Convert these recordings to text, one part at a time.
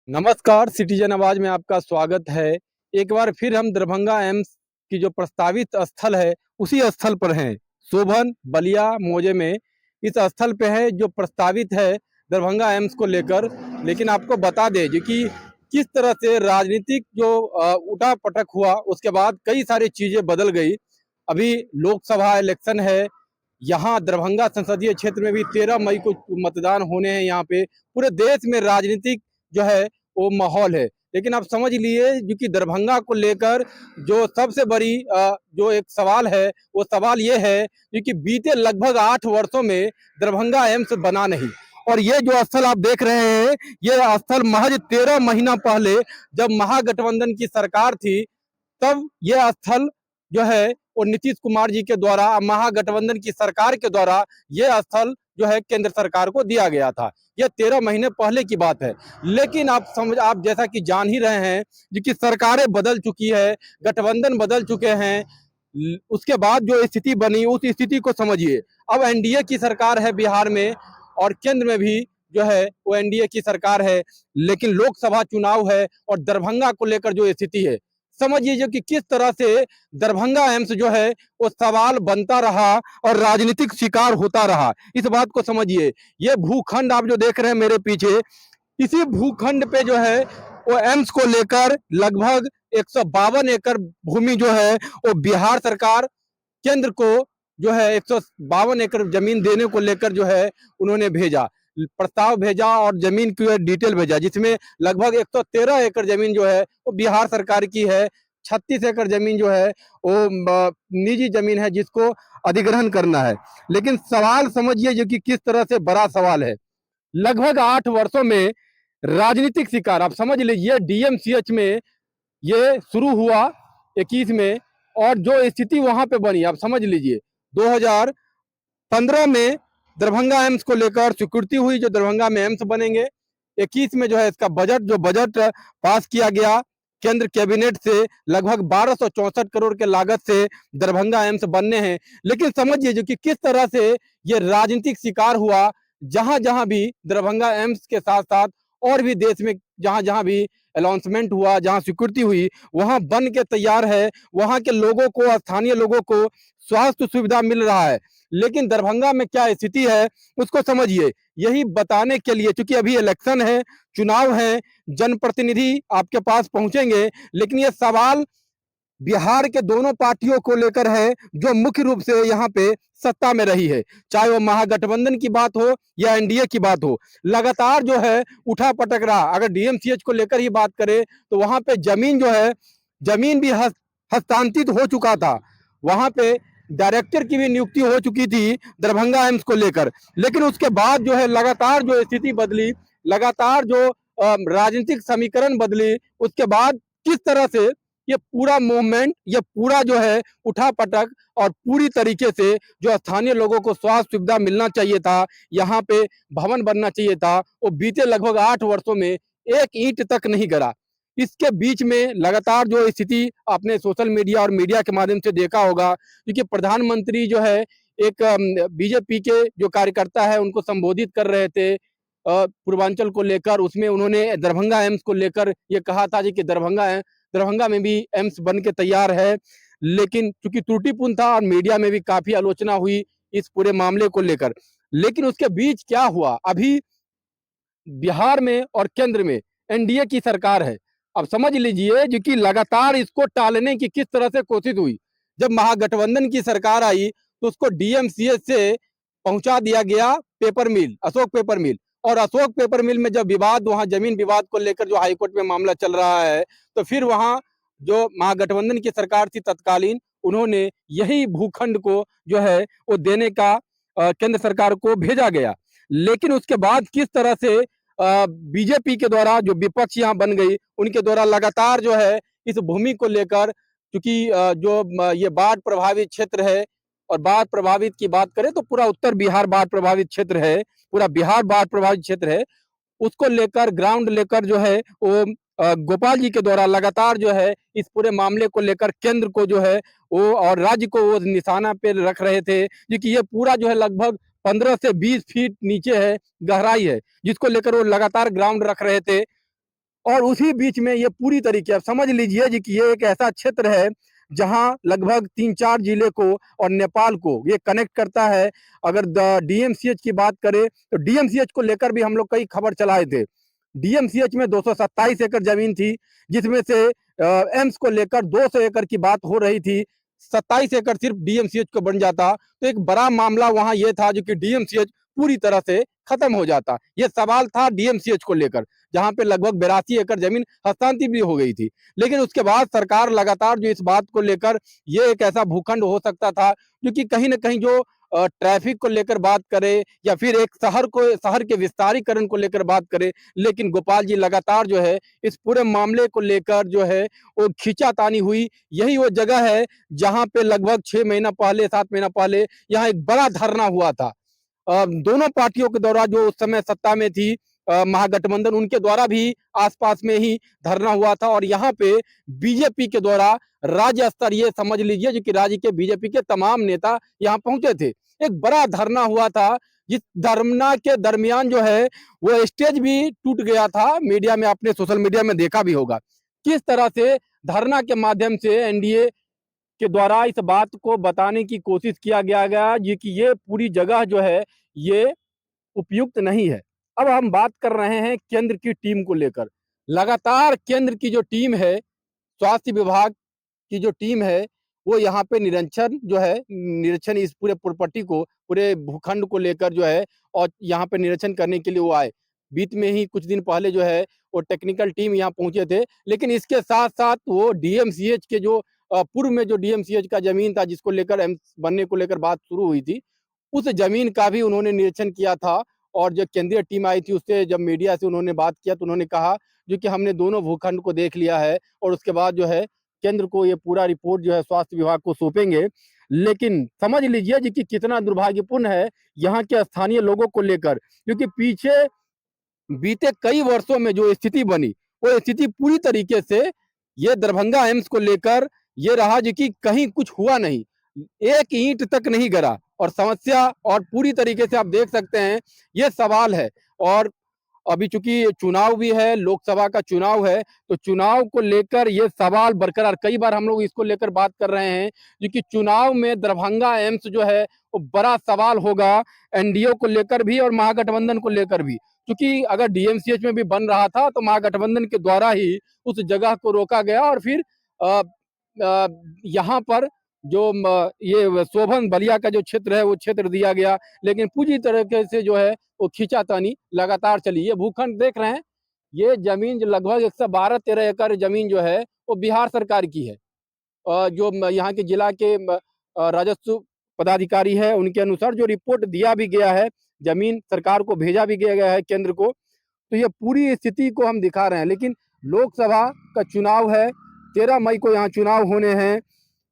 नमस्कार, सिटीजन आवाज में आपका स्वागत है। एक बार फिर हम दरभंगा एम्स की जो प्रस्तावित स्थल है, उसी स्थल पर हैं। शोभन बलिया मौजे में इस स्थल पे है जो प्रस्तावित है दरभंगा एम्स को लेकर। लेकिन आपको बता दें जो कि किस तरह से राजनीतिक जो उठा-पटक हुआ, उसके बाद कई सारी चीज़ें बदल गई। अभी लोकसभा इलेक्शन है, यहाँ दरभंगा संसदीय क्षेत्र में भी 13 मई को मतदान होने हैं यहाँ पे। पूरे देश में राजनीतिक जो है वो माहौल है। लेकिन आप समझ लिए जो कि दरभंगा को लेकर जो सबसे बड़ी जो एक सवाल है, वो सवाल ये है कि बीते लगभग 8 वर्षों में दरभंगा एम्स बना नहीं। और ये जो स्थल आप देख रहे हैं, ये स्थल महज 13 महीना पहले जब महागठबंधन की सरकार थी, तब ये स्थल जो है वो नीतीश कुमार जी के द्वारा महागठबंधन की सरकार के द्वारा ये स्थल जो है केंद्र सरकार को दिया गया था। ये 13 महीने पहले की बात है। लेकिन आप जैसा कि जान ही रहे हैं कि सरकारें बदल चुकी है, गठबंधन बदल चुके हैं। उसके बाद जो स्थिति बनी उस स्थिति को समझिए। अब एनडीए की सरकार है बिहार में और केंद्र में भी जो है वो एनडीए की सरकार है। लेकिन लोकसभा चुनाव है और दरभंगा को लेकर जो स्थिति है, समझिए जो कि किस तरह से दरभंगा एम्स जो है वो सवाल बनता रहा और राजनीतिक शिकार होता रहा। इस बात को समझिए। ये भूखंड आप जो देख रहे हैं मेरे पीछे, इसी भूखंड पे जो है वो एम्स को लेकर लगभग 152 एकड़ भूमि जो है वो बिहार सरकार केंद्र को जो है 152 एकड़ जमीन देने को लेकर जो है उन्होंने भेजा, प्रस्ताव भेजा और जमीन की डिटेल भेजा, जिसमें लगभग 113 एकड़ जमीन जो है वो बिहार सरकार की है। 36 एकड़ जमीन जो है वो निजी जमीन है जिसको अधिग्रहण करना है। लेकिन सवाल समझिए जो कि किस तरह से बड़ा सवाल है। लगभग 8 वर्षों में राजनीतिक शिकार आप समझ लीजिए। डीएमसीएच में ये शुरू हुआ 21 में और जो स्थिति वहां पे बनी आप समझ लीजिए। 2015 में दरभंगा एम्स को लेकर स्वीकृति हुई जो दरभंगा में एम्स बनेंगे। 21 में जो है इसका बजट पास किया गया केंद्र कैबिनेट से, लगभग 1264 करोड़ के लागत से दरभंगा एम्स बनने हैं। लेकिन समझिए जो कि किस तरह से ये राजनीतिक शिकार हुआ। जहां जहां भी दरभंगा एम्स के साथ साथ और भी देश में जहां जहां भी अनाउंसमेंट हुआ, जहां स्वीकृति हुई, वहां बन के तैयार है। वहां के लोगों को, स्थानीय लोगों को स्वास्थ्य सुविधा मिल रहा है। लेकिन दरभंगा में क्या स्थिति है उसको समझिए। यही बताने के लिए, क्योंकि अभी इलेक्शन है, चुनाव है, जनप्रतिनिधि आपके पास पहुंचेंगे, लेकिन ये सवाल बिहार के दोनों पार्टियों को लेकर है जो मुख्य रूप से यहाँ पे सत्ता में रही है, चाहे वो महागठबंधन की बात हो या एनडीए की बात हो। लगातार जो है उठा पटक रहा। अगर डीएमसीएच को लेकर ही बात करें तो वहां पे जमीन जो है, जमीन भी हस्तांतरित हो चुका था। वहां पे डायरेक्टर की भी नियुक्ति हो चुकी थी दरभंगा एम्स को लेकर। लेकिन उसके बाद जो है लगातार जो स्थिति बदली, लगातार जो राजनीतिक समीकरण बदली, उसके बाद किस तरह से ये पूरा मूवमेंट, ये पूरा जो है उठा-पटक और पूरी तरीके से जो स्थानीय लोगों को स्वास्थ्य सुविधा मिलना चाहिए था, यहाँ पे भवन बनना चाहिए था, वो बीते लगभग 8 वर्षों में एक ईंट तक नहीं गिरा। इसके बीच में लगातार जो स्थिति आपने सोशल मीडिया और मीडिया के माध्यम से देखा होगा, क्योंकि प्रधानमंत्री जो है एक बीजेपी के जो कार्यकर्ता है उनको संबोधित कर रहे थे पूर्वांचल को लेकर। उसमें उन्होंने दरभंगा एम्स को लेकर ये कहा था जी कि दरभंगा में भी एम्स बन के तैयार है। लेकिन चूंकि त्रुटिपूर्ण था और मीडिया में भी काफी आलोचना हुई इस पूरे मामले को लेकर। लेकिन उसके बीच क्या हुआ, अभी बिहार में और केंद्र में एनडीए की सरकार है। अब समझ लीजिए जो कि लगातार इसको टालने की किस तरह से कोशिश हुई। जब महागठबंधन की सरकार आई तो उसको डीएमसीएच से पहुंचा दिया गया पेपर मिल, अशोक पेपर मिल। और अशोक पेपर मिल में जब विवाद, वहां जमीन विवाद को लेकर जो हाईकोर्ट में मामला चल रहा है, तो फिर वहां जो महागठबंधन की सरकार थी तत्कालीन, उन्होंने यही भूखंड को जो है वो देने का केंद्र सरकार को भेजा गया। लेकिन उसके बाद किस तरह से बीजेपी के द्वारा जो विपक्ष यहाँ बन गई, उनके द्वारा लगातार जो है इस भूमि को लेकर, क्योंकि ये बाढ़ प्रभावित क्षेत्र है और बाढ़ प्रभावित की बात करें तो पूरा उत्तर बिहार बाढ़ प्रभावित क्षेत्र है, पूरा बिहार बाढ़ प्रभावित क्षेत्र है। उसको लेकर ग्राउंड लेकर जो है वो गोपाल जी के द्वारा लगातार जो है इस पूरे मामले को लेकर केंद्र को जो है वो और राज्य को वो निशाना पे रख रहे थे, क्योंकि ये पूरा जो है लगभग 15 से 20 फीट नीचे है, गहराई है, जिसको लेकर वो लगातार ग्राउंड रख रहे थे। और उसी बीच में ये पूरी तरीके अब समझ लीजिए जी कि ये एक ऐसा क्षेत्र है जहां लगभग 3-4 जिले को और नेपाल को ये कनेक्ट करता है। अगर डीएमसीएच की बात करें तो डीएमसीएच को लेकर भी हम लोग कई खबर चलाए थे। डीएमसीएच में 227 एकड़ जमीन थी, जिसमें से एम्स को लेकर 200 एकड़ की बात हो रही थी। 27 एकड़ सिर्फ डीएमसीएच को बन जाता तो एक बड़ा मामला वहां ये था जो कि डीएमसीएच पूरी तरह से खत्म हो जाता। ये सवाल था डीएमसीएच को लेकर, जहां पे लगभग 82 एकड़ जमीन हस्तांतरित भी हो गई थी। लेकिन उसके बाद सरकार लगातार जो इस बात को लेकर ये एक ऐसा भूखंड हो सकता था जो कि कहीं ना कहीं जो ट्रैफिक को लेकर बात करे या फिर एक शहर के विस्तारीकरण को लेकर बात करे, लेकिन गोपाल जी लगातार जो है इस पूरे मामले को लेकर जो है वो खींचातानी हुई। यही वो जगह है जहां पे लगभग 6 महीना पहले 7 महीना पहले यहाँ एक बड़ा धरना हुआ था। दोनों पार्टियों के द्वारा जो उस समय सत्ता में थी महागठबंधन, उनके द्वारा भी आसपास में ही धरना हुआ था और यहाँ पे बीजेपी के द्वारा राज्य स्तरीय समझ लीजिए जो कि राज्य के बीजेपी के तमाम नेता यहाँ पहुंचे थे। एक बड़ा धरना हुआ था, जिस धरना के दरमियान जो है वो स्टेज भी टूट गया था। मीडिया में आपने सोशल मीडिया में देखा भी होगा किस तरह से धरना के माध्यम से एनडीए के द्वारा इस बात को बताने की कोशिश किया गया जी कि ये पूरी जगह जो है ये उपयुक्त नहीं है। अब हम बात कर रहे हैं केंद्र की टीम को लेकर। लगातार केंद्र की जो टीम है, स्वास्थ्य विभाग की जो टीम है, वो यहाँ पे निरीक्षण इस पूरे प्रॉपर्टी को, पूरे भूखंड को लेकर जो है और यहाँ पे निरीक्षण करने के लिए वो आए। बीच में ही कुछ दिन पहले जो है वो टेक्निकल टीम यहाँ पहुंचे थे, लेकिन इसके साथ-साथ वो डीएमसीएच के जो पूर्व में जो डीएमसीएच का जमीन था जिसको लेकर एम्स बनने को लेकर बात शुरू हुई थी, उस जमीन का भी उन्होंने निरीक्षण किया था। और जो केंद्रीय टीम आई थी उससे जब मीडिया से उन्होंने बात किया तो उन्होंने कहा जो कि हमने दोनों भूखंड को देख लिया है और उसके बाद जो है केंद्र को ये पूरा रिपोर्ट जो है स्वास्थ्य विभाग को सौंपेंगे। लेकिन समझ लीजिए जी कि कितना दुर्भाग्यपूर्ण है यहाँ के स्थानीय लोगों को लेकर, क्योंकि पीछे बीते कई वर्षों में जो स्थिति बनी वो स्थिति पूरी तरीके से ये दरभंगा एम्स को लेकर ये रहा जी कि कहीं कुछ हुआ नहीं, एक ईंट तक नहीं गिरा और समस्या और पूरी तरीके से आप देख सकते हैं ये सवाल है। और अभी चूंकि चुनाव भी है, लोकसभा का चुनाव है, तो चुनाव को लेकर ये सवाल बरकरार, कई बार हम लोग इसको लेकर बात कर रहे हैं क्योंकि चुनाव में दरभंगा एम्स जो है वो बड़ा सवाल होगा एनडीए को लेकर भी और महागठबंधन को लेकर भी। क्योंकि अगर डीएमसीएच में भी बन रहा था तो महागठबंधन के द्वारा ही उस जगह को रोका गया और फिर यहाँ पर जो ये शोभन बलिया का जो क्षेत्र है वो क्षेत्र दिया गया, लेकिन पूरी तरीके से जो है वो खींचातानी लगातार चली। ये भूखंड देख रहे हैं, ये जमीन जो लगभग 112-13 एकड़ जमीन जो है वो बिहार सरकार की है। जो यहाँ के जिला के राजस्व पदाधिकारी है उनके अनुसार जो रिपोर्ट दिया भी गया है, जमीन सरकार को भेजा भी गया है केंद्र को, तो ये पूरी स्थिति को हम दिखा रहे हैं। लेकिन लोकसभा का चुनाव है, 13 मई को यहाँ चुनाव होने हैं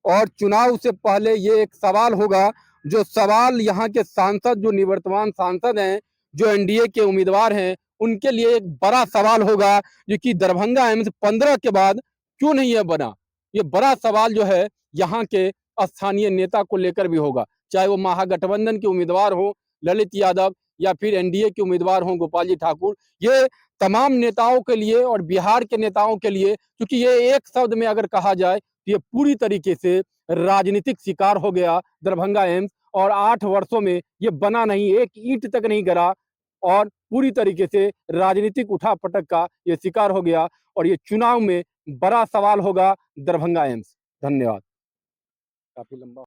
और चुनाव से पहले ये एक सवाल होगा, जो सवाल यहाँ के सांसद जो निवर्तमान सांसद हैं, जो एनडीए के उम्मीदवार हैं, उनके लिए एक बड़ा सवाल होगा जो कि दरभंगा एम्स 15 के बाद क्यों नहीं है बना। ये बड़ा सवाल जो है यहाँ के स्थानीय नेता को लेकर भी होगा, चाहे वो महागठबंधन के उम्मीदवार हो ललित यादव या फिर एनडीए के उम्मीदवार हों गोपाल जी ठाकुर। ये तमाम नेताओं के लिए और बिहार के नेताओं के लिए, क्योंकि ये एक शब्द में अगर कहा जाए ये पूरी तरीके से राजनीतिक शिकार हो गया दरभंगा एम्स और 8 वर्षों में ये बना नहीं, एक ईंट तक नहीं गिरा और पूरी तरीके से राजनीतिक उठापटक का ये शिकार हो गया और ये चुनाव में बड़ा सवाल होगा दरभंगा एम्स। धन्यवाद। काफी लंबा